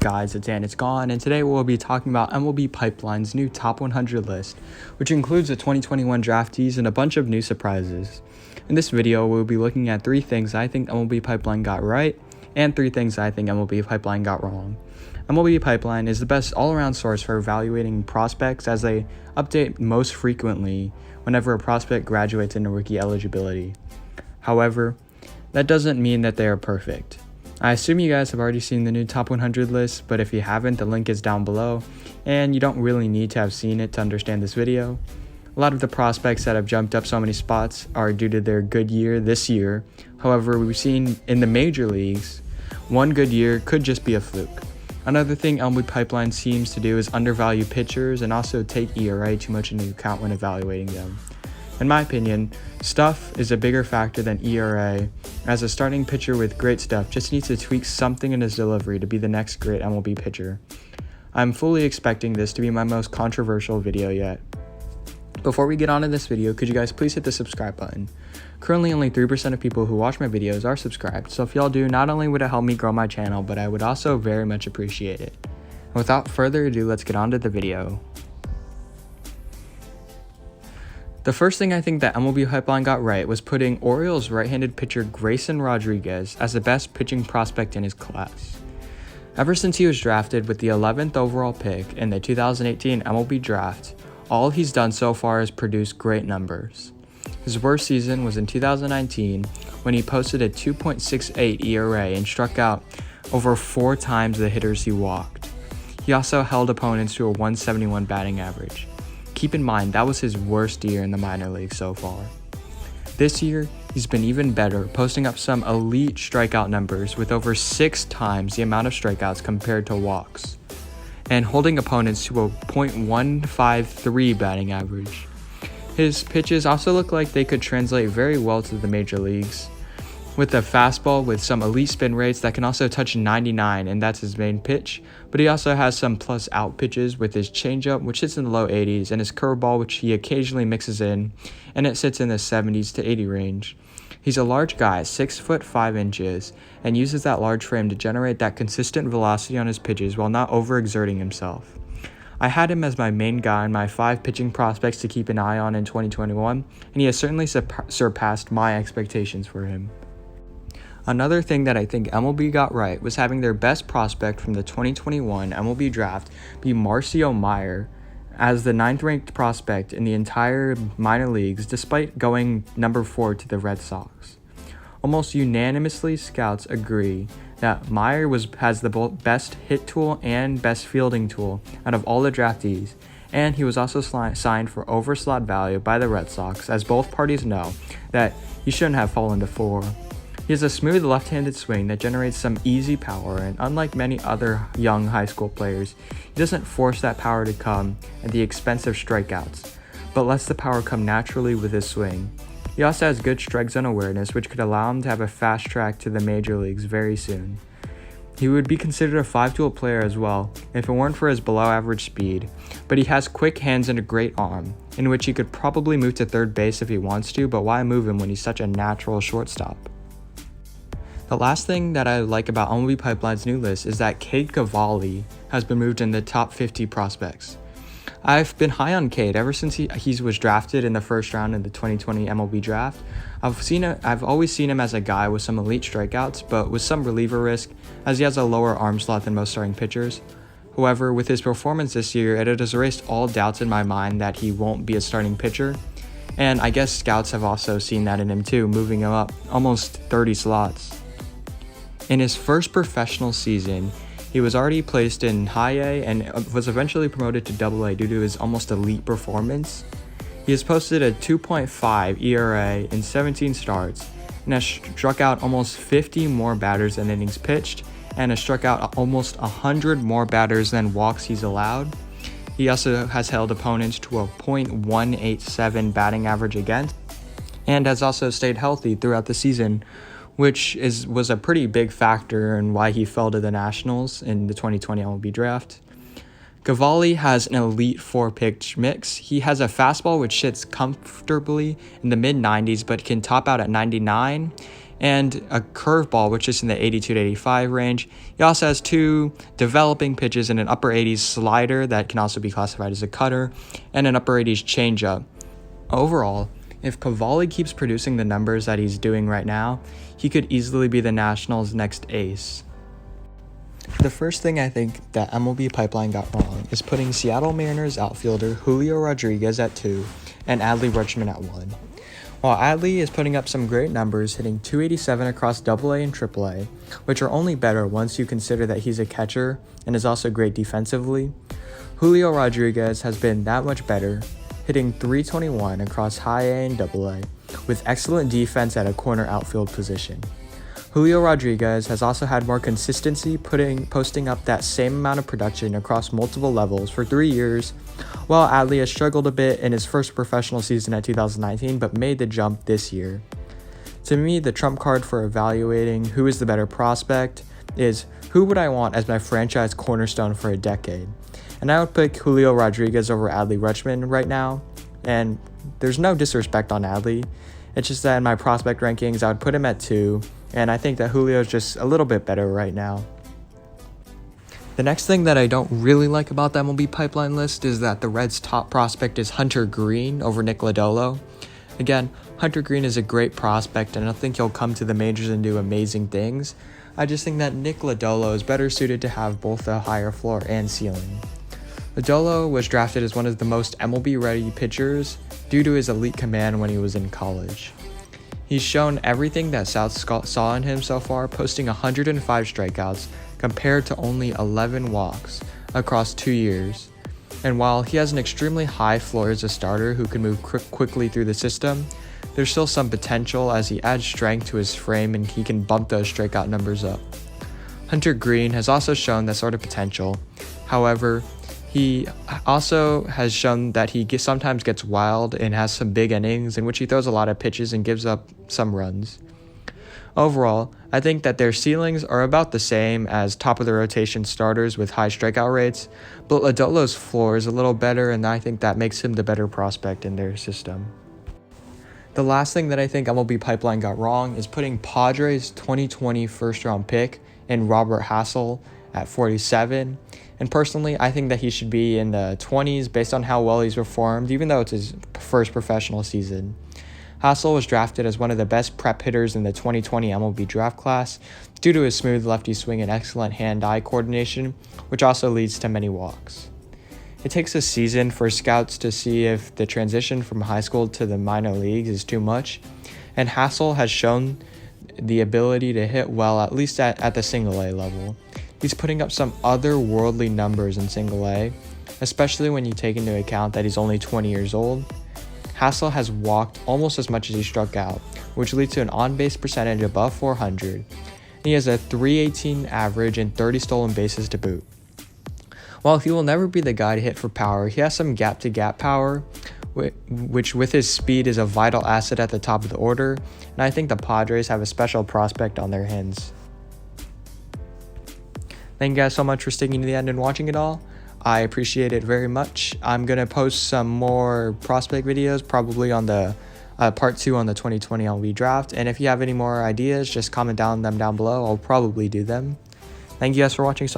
Guys, it's gone, and today we'll be talking about MLB Pipeline's new top 100 list, which includes the 2021 draftees and a bunch of new surprises. In this video, we'll be looking at 3 things I think MLB Pipeline got right, and 3 things I think MLB Pipeline got wrong. MLB Pipeline is the best all-around source for evaluating prospects, as they update most frequently whenever a prospect graduates into rookie eligibility. However, that doesn't mean that they are perfect. I assume you guys have already seen the new top 100 list, but if you haven't, the link is down below, and you don't really need to have seen it to understand this video. A lot of the prospects that have jumped up so many spots are due to their good year this year. However, we've seen in the major leagues, one good year could just be a fluke. Another thing MLB Pipeline seems to do is undervalue pitchers and also take ERA too much into account when evaluating them. In my opinion, stuff is a bigger factor than ERA, as a starting pitcher with great stuff just needs to tweak something in his delivery to be the next great MLB pitcher. I'm fully expecting this to be my most controversial video yet. Before we get on to this video, could you guys please hit the subscribe button? Currently only 3% of people who watch my videos are subscribed, so if y'all do, not only would it help me grow my channel, but I would also very much appreciate it. And without further ado, let's get on to the video. The first thing I think that MLB Pipeline got right was putting Orioles right-handed pitcher Grayson Rodriguez as the best pitching prospect in his class. Ever since he was drafted with the 11th overall pick in the 2018 MLB Draft, all he's done so far is produce great numbers. His worst season was in 2019 when he posted a 2.68 ERA and struck out over 4 times the hitters he walked. He also held opponents to a 171 batting average. Keep in mind, that was his worst year in the minor leagues so far. This year, he's been even better, posting up some elite strikeout numbers with over 6 times the amount of strikeouts compared to walks, and holding opponents to a .153 batting average. His pitches also look like they could translate very well to the major leagues, with a fastball with some elite spin rates that can also touch 99, and that's his main pitch, but he also has some plus out pitches with his changeup, which sits in the low 80s, and his curveball, which he occasionally mixes in, and it sits in the 70s to 80 range. He's a large guy, 6 foot 5 inches, and uses that large frame to generate that consistent velocity on his pitches while not overexerting himself. I had him as my main guy in my 5 pitching prospects to keep an eye on in 2021, and he has certainly surpassed my expectations for him. Another thing that I think MLB got right was having their best prospect from the 2021 MLB Draft be Marcio Meyer as the 9th ranked prospect in the entire minor leagues, despite going number 4 to the Red Sox. Almost unanimously, scouts agree that Meyer has the best hit tool and best fielding tool out of all the draftees, and he was also signed for overslot value by the Red Sox, as both parties know that he shouldn't have fallen to 4. He has a smooth left-handed swing that generates some easy power, and unlike many other young high school players, he doesn't force that power to come at the expense of strikeouts, but lets the power come naturally with his swing. He also has good strike zone awareness, which could allow him to have a fast track to the major leagues very soon. He would be considered a 5-tool player as well, if it weren't for his below-average speed, but he has quick hands and a great arm, in which he could probably move to third base if he wants to, but why move him when he's such a natural shortstop? The last thing that I like about MLB Pipeline's new list is that Cade Cavalli has been moved in the top 50 prospects. I've been high on Cade ever since he was drafted in the first round in the 2020 MLB Draft. I've always seen him as a guy with some elite strikeouts, but with some reliever risk, as he has a lower arm slot than most starting pitchers. However, with his performance this year, it has erased all doubts in my mind that he won't be a starting pitcher, and I guess scouts have also seen that in him too, moving him up almost 30 slots. In his first professional season, he was already placed in High A and was eventually promoted to Double A due to his almost elite performance. He has posted a 2.5 ERA in 17 starts and has struck out almost 50 more batters than innings pitched, and has struck out almost 100 more batters than walks he's allowed. He also has held opponents to a .187 batting average against, and has also stayed healthy throughout the season, which was a pretty big factor in why he fell to the Nationals in the 2020 MLB Draft. Cavalli has an elite 4-pitch mix. He has a fastball which sits comfortably in the mid-90s but can top out at 99, and a curveball, which is in the 82 to 85 range. He also has 2 developing pitches and an upper 80s slider that can also be classified as a cutter, and an upper 80s changeup. Overall, if Cavalli keeps producing the numbers that he's doing right now, he could easily be the Nationals' next ace. The first thing I think that MLB Pipeline got wrong is putting Seattle Mariners outfielder Julio Rodriguez at 2 and Adley Rutschman at 1. While Adley is putting up some great numbers, hitting .287 across AA and AAA, which are only better once you consider that he's a catcher and is also great defensively, Julio Rodriguez has been that much better, hitting .321 across high A and AA, with excellent defense at a corner outfield position. Julio Rodriguez has also had more consistency, posting up that same amount of production across multiple levels for 3 years, while Adley has struggled a bit in his first professional season at 2019 but made the jump this year. To me, the trump card for evaluating who is the better prospect is who would I want as my franchise cornerstone for a decade. And I would pick Julio Rodriguez over Adley Rutschman right now, and there's no disrespect on Adley. It's just that in my prospect rankings, I would put him at 2, and I think that Julio is just a little bit better right now. The next thing that I don't really like about the MLB Pipeline list is that the Reds' top prospect is Hunter Greene over Nick Lodolo. Again, Hunter Greene is a great prospect, and I don't think he'll come to the majors and do amazing things. I just think that Nick Lodolo is better suited to have both a higher floor and ceiling. Lodolo was drafted as one of the most MLB-ready pitchers due to his elite command when he was in college. He's shown everything that South saw in him so far, posting 105 strikeouts compared to only 11 walks across 2 years. And while he has an extremely high floor as a starter who can move quickly through the system, there's still some potential as he adds strength to his frame and he can bump those strikeout numbers up. Hunter Greene has also shown that sort of potential. However, he also has shown that he sometimes gets wild and has some big innings in which he throws a lot of pitches and gives up some runs. Overall, I think that their ceilings are about the same as top of the rotation starters with high strikeout rates, but Lodolo's floor is a little better, and I think that makes him the better prospect in their system. The last thing that I think MLB Pipeline got wrong is putting Padres' 2020 first-round pick in Robert Hassell at 47. And personally, I think that he should be in the 20s based on how well he's performed, even though it's his first professional season. Hassell was drafted as one of the best prep hitters in the 2020 MLB Draft class due to his smooth lefty swing and excellent hand-eye coordination, which also leads to many walks. It takes a season for scouts to see if the transition from high school to the minor leagues is too much, and Hassell has shown the ability to hit well, at least at the single-A level. He's putting up some otherworldly numbers in single A, especially when you take into account that he's only 20 years old. Hassell has walked almost as much as he struck out, which leads to an on-base percentage above 400. He has a .318 average and 30 stolen bases to boot. While he will never be the guy to hit for power, he has some gap-to-gap power, which with his speed is a vital asset at the top of the order, and I think the Padres have a special prospect on their hands. Thank you guys so much for sticking to the end and watching it all. I appreciate it very much. I'm going to post some more prospect videos, probably on the part 2 on the 2020 MLB Draft. And if you have any more ideas, just comment them down below. I'll probably do them. Thank you guys for watching so much.